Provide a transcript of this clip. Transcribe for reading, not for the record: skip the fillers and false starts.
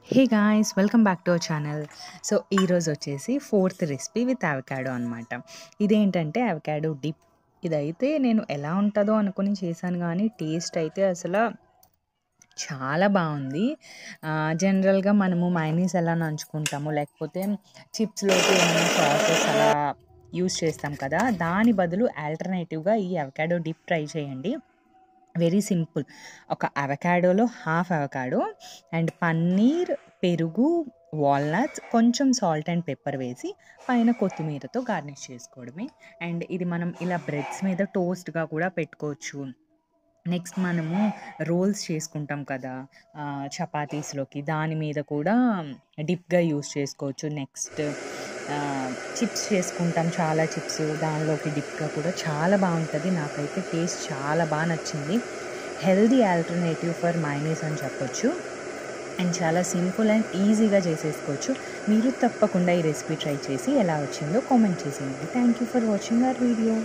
Hey guys welcome back to our channel. So ఈరోజు వచ్చేసి fourth recipe with avocado అనమాట. ఇదేంటంటే అవకాడో డిప్. ఇదైతే నేను ఎలా ఉంటుందో అనుకుని చేశాను కానీ టేస్ట్ అయితే అసలు చాలా బాగుంది. జనరల్గా మనము మైనీస్ ఎలా నంచుకుంటాము, లేకపోతే చిప్స్లోకి ఏమైనా సాసెస్ అలా యూస్ చేస్తాం కదా, దాని బదులు ఆల్టర్నేటివ్గా ఈ అవకాడో డిప్ ట్రై చేయండి. Very simple. ఒక అవకాడోలో హాఫ్ అవకాడో అండ్ పన్నీర్, పెరుగు, వాల్నట్స్, కొంచెం సాల్ట్ అండ్ పెప్పర్ వేసి పైన కొత్తిమీరతో గార్నిష్ చేసుకోవడమే. అండ్ ఇది మనం ఇలా బ్రెడ్స్ మీద టోస్ట్గా కూడా పెట్టుకోవచ్చు. నెక్స్ట్ మనము రోల్స్ చేసుకుంటాం కదా, చపాతీస్లోకి, దాని మీద కూడా డిప్గా యూస్ చేసుకోవచ్చు. నెక్స్ట్ చిప్స్ చేసుకుంటాం, చాలా చిప్స్, దానిలోకి డిప్గా కూడా చాలా బాగుంటుంది. నాకైతే టేస్ట్ చాలా బాగా నచ్చింది. హెల్దీ ఆల్టర్నేటివ్ ఫర్ మైనీస్ అని చెప్పొచ్చు. అండ్ చాలా సింపుల్ అండ్ ఈజీగా చేసేసుకోవచ్చు. మీరు తప్పకుండా ఈ రెసిపీ ట్రై చేసి ఎలా వచ్చిందో కామెంట్ చేసేయండి. Thank you for watching our video.